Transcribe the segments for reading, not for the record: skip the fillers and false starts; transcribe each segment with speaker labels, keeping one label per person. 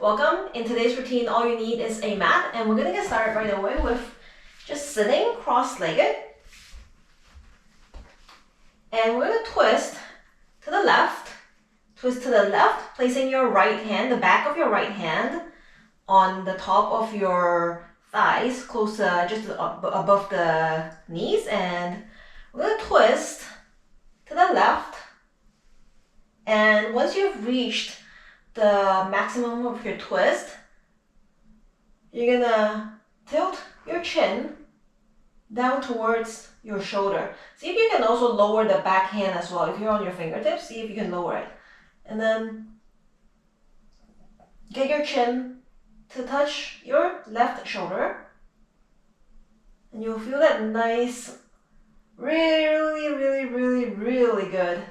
Speaker 1: Welcome. In today's routine, all you need is a mat, and we're gonna get started right away with just sitting cross-legged. And we're gonna twist to the left, placing your right hand, the back of your right hand, on the top of your thighs, close to just above the knees, and we're gonna twist to the left. And once you've reached the maximum of your twist, you're gonna tilt your chin down towards your shoulder. See if you can also lower the back hand as well. If you're on your fingertips, see if you can lower it. And then get your chin to touch your left shoulder. And you'll feel that nice, really good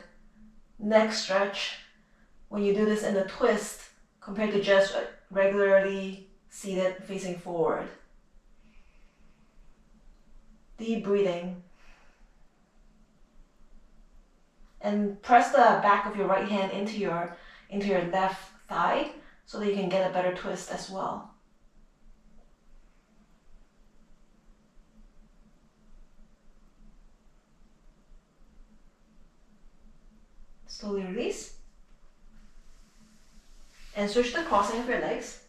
Speaker 1: neck stretch when you do this in a twist compared to just regularly seated facing forward. Deep breathing. And press the back of your right hand into your left thigh so that you can get a better twist as well. Slowly release. And switch the crossing of your legs.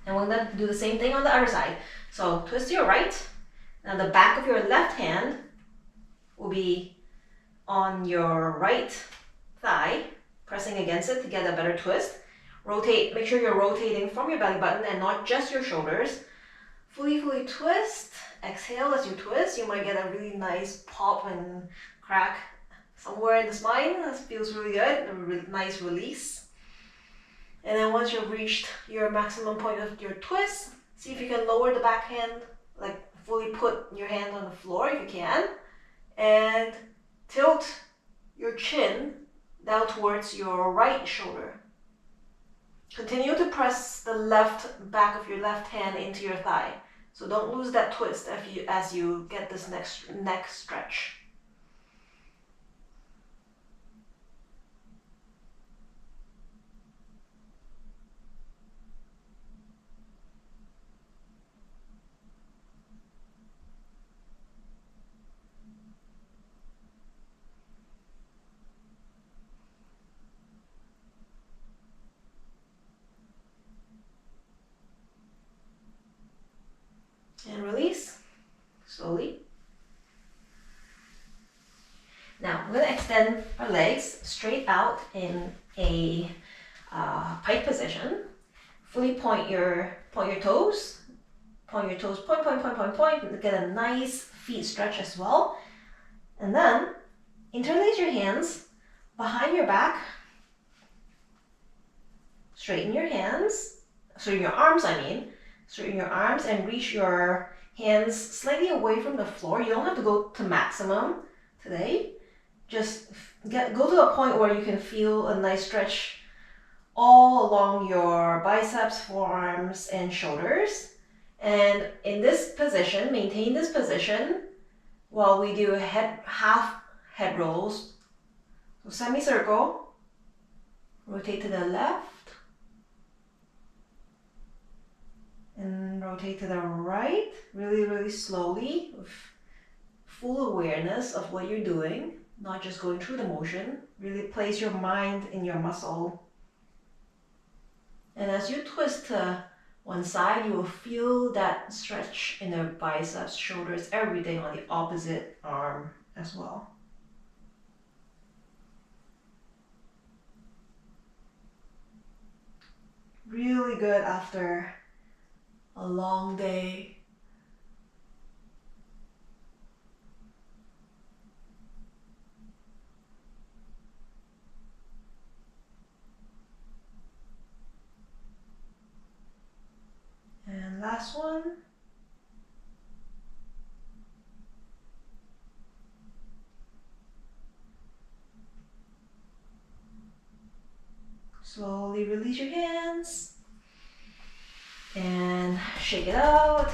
Speaker 1: And we're gonna do the same thing on the other side. So twist to your right. Now the back of your left hand will be on your right thigh, pressing against it to get a better twist. Rotate, make sure you're rotating from your belly button and not just your shoulders. Fully twist. Exhale as you twist. You might get a really nice pop and crack somewhere in the spine. That feels really good. A nice release. And then once you've reached your maximum point of your twist, see if you can lower the back hand, like fully put your hand on the floor if you can, and tilt your chin down towards your right shoulder. Continue to press the left back of your left hand into your thigh. So don't lose that twist as you get this neck stretch. And release, slowly. Now, we're going to extend our legs straight out in a pike position. Fully point your toes. Point your toes, point. Get a nice feet stretch as well. And then, interlace your hands behind your back. Straighten your arms, Straighten your arms and reach your hands slightly away from the floor. You don't have to go to maximum today. Just go to a point where you can feel a nice stretch all along your biceps, forearms, and shoulders. And in this position, maintain this position while we do half head rolls. So semicircle, rotate to the left, and rotate to the right, really slowly, with full awareness of what you're doing, not just going through the motion. Really place your mind in your muscle. And as you twist to one side, you will feel that stretch in the biceps, shoulders, everything on the opposite arm as well. Really good after a long day. And last one. Slowly release your hands. And shake it out.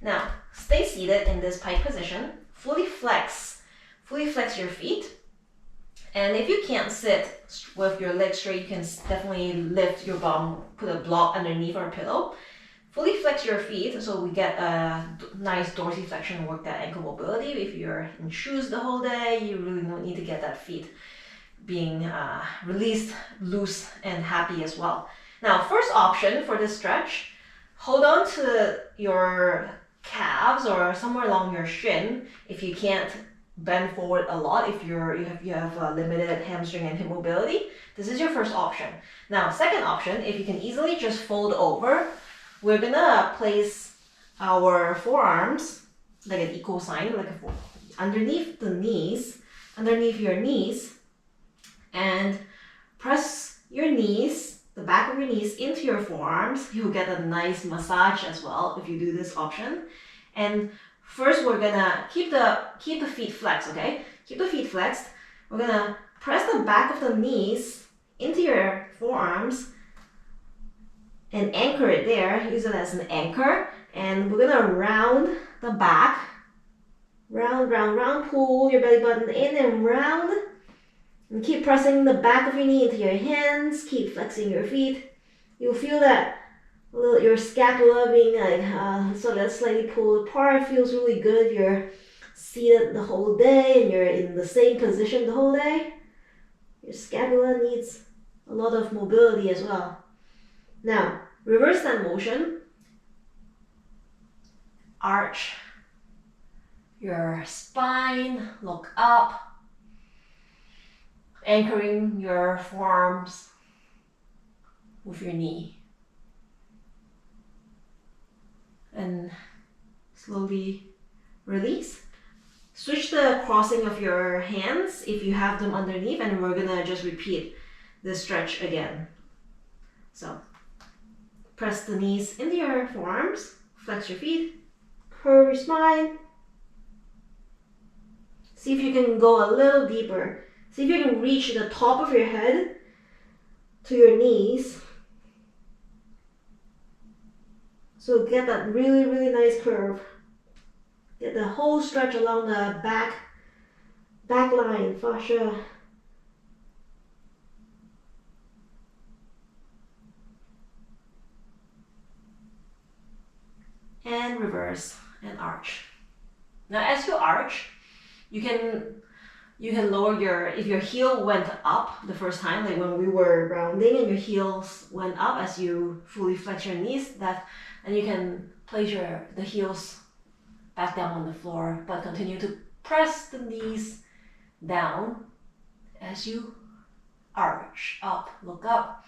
Speaker 1: Now, stay seated in this pike position. Fully flex your feet. And if you can't sit with your legs straight, you can definitely lift your bum, put a block underneath or a pillow. Fully flex your feet so we get a nice dorsiflexion and work that ankle mobility. If you're in shoes the whole day, you really don't need to get that feet being released, loose, and happy as well. Now, first option for this stretch, hold on to your calves or somewhere along your shin if you can't bend forward a lot, if you have limited hamstring and hip mobility. This is your first option. Now, second option, if you can easily just fold over, we're gonna place our forearms like an equal sign, like underneath the knees, underneath your knees, and press your knees, the back of your knees into your forearms. You'll get a nice massage as well if you do this option. And first we're gonna keep the feet flexed, okay? Keep the feet flexed. We're gonna press the back of the knees into your forearms and anchor it there. Use it as an anchor. And we're gonna round the back. Round, round, round. Pull your belly button in and round. And keep pressing the back of your knee into your hands. Keep flexing your feet. You'll feel that your scapula being like sort of slightly pulled apart. Feels really good. You're seated the whole day and you're in the same position the whole day. Your scapula needs a lot of mobility as well. Now, reverse that motion. Arch your spine, look up, anchoring your forearms with your knee. And slowly release. Switch the crossing of your hands if you have them underneath, and we're gonna just repeat this stretch again. So, press the knees into your forearms, flex your feet, curve your spine. See if you can go a little deeper. See if you can reach the top of your head to your knees. So get that really, really nice curve. Get the whole stretch along the back line, fascia. And reverse and arch. Now as you arch, you can lower if your heel went up the first time, like when we were rounding and your heels went up as you fully flex your knees, and you can place the heels back down on the floor, but continue to press the knees down as you arch up, look up,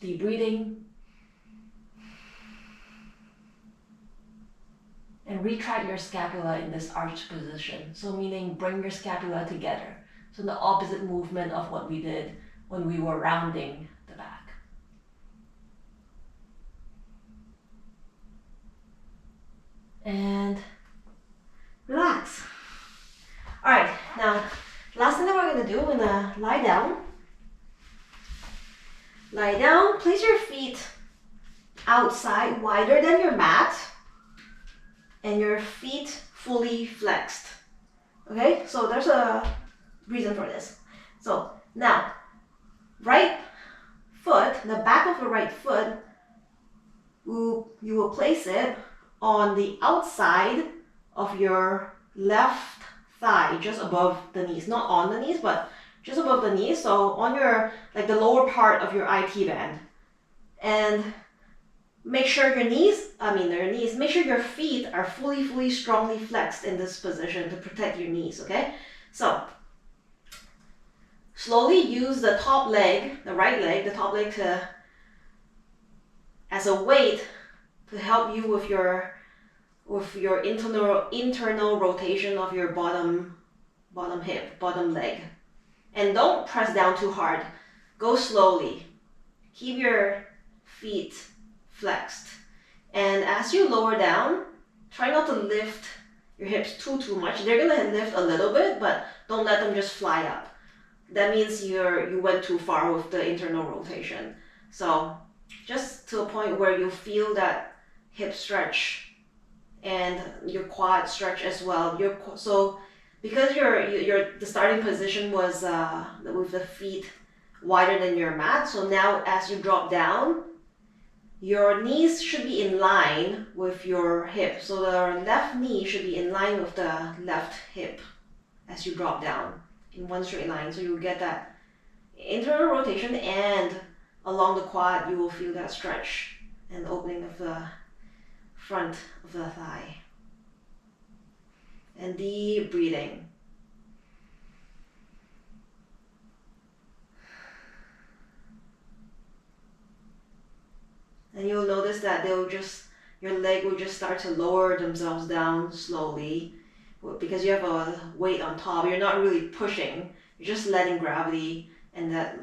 Speaker 1: deep breathing. And retract your scapula in this arched position. So meaning bring your scapula together. So the opposite movement of what we did when we were rounding the back. And relax. All right, now last thing that we're gonna do, we're gonna lie down. Lie down, place your feet outside, wider than your mat, and your feet fully flexed. Okay, so there's a reason for this. So now, right foot, the back of the right foot, you will place it on the outside of your left thigh, just above the knees. Not on the knees, but just above the knees. So on your, like the lower part of your IT band. And make sure make sure your feet are fully, strongly flexed in this position to protect your knees, okay? So, slowly use the top leg, the right leg, the top leg as a weight to help you with your internal rotation of your bottom hip, bottom leg. And don't press down too hard. Go slowly. Keep your feet flexed. And as you lower down, try not to lift your hips too much. They're gonna lift a little bit, but don't let them just fly up. That means you went too far with the internal rotation. So just to a point where you feel that hip stretch and your quad stretch as well. So because the starting position was with the feet wider than your mat, so now as you drop down, your knees should be in line with your hip. So the left knee should be in line with the left hip as you drop down in one straight line. So you'll get that internal rotation, and along the quad you will feel that stretch and opening of the front of the thigh. And deep breathing. And you'll notice that your leg will just start to lower themselves down slowly because you have a weight on top. You're not really pushing, you're just letting gravity and that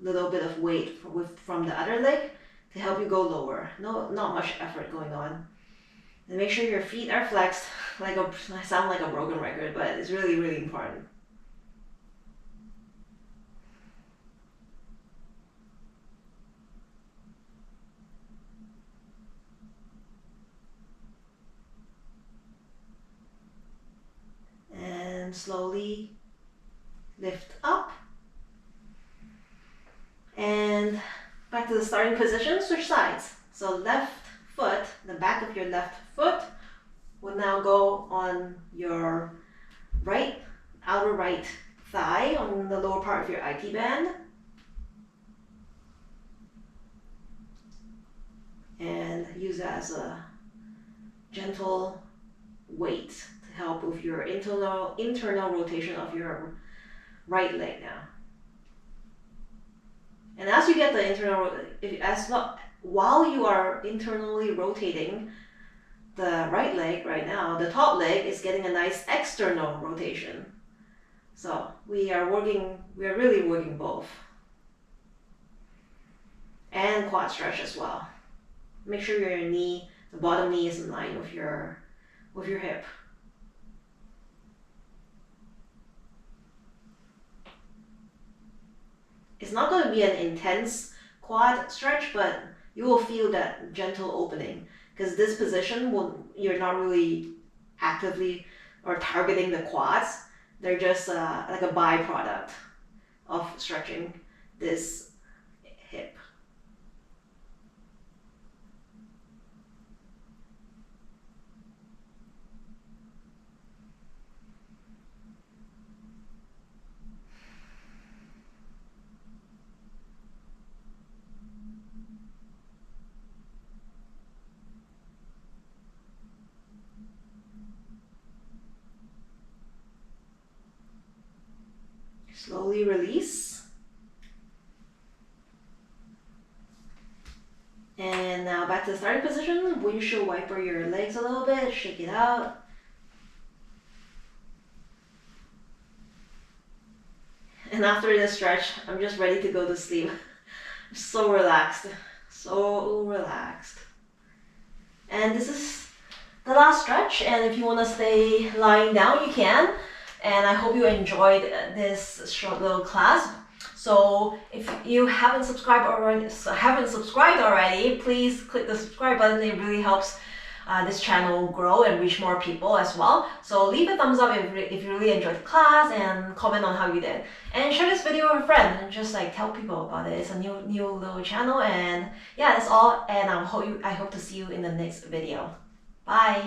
Speaker 1: little bit of weight from the other leg to help you go lower. Not much effort going on. And make sure your feet are flexed. I sound like a broken record, but it's really, really important. And slowly lift up. And back to the starting position, switch sides. So left foot, the back of your left foot will now go on your outer right thigh, on the lower part of your IT band. And use that as a gentle weight to help with your internal rotation of your right leg now. And as you get the while you are internally rotating the right leg right now, the top leg is getting a nice external rotation. So we are really working both. And quad stretch as well. Make sure your knee, the bottom knee is in line with your hip. It's not going to be an intense quad stretch, but you will feel that gentle opening because this position you're not really actively or targeting the quads. They're just like a byproduct of stretching this hip. Slowly release. And now back to the starting position. Windshield wiper your legs a little bit, shake it out. And after this stretch, I'm just ready to go to sleep. I'm so relaxed, so relaxed. And this is the last stretch, and if you want to stay lying down, you can. And I hope you enjoyed this short little class. So if you haven't subscribed already, please click the subscribe button. It really helps this channel grow and reach more people as well. So leave a thumbs up if you really enjoyed the class, and comment on how you did. And share this video with a friend and just tell people about it. It's a new little channel, and yeah, that's all. And I hope to see you in the next video. Bye.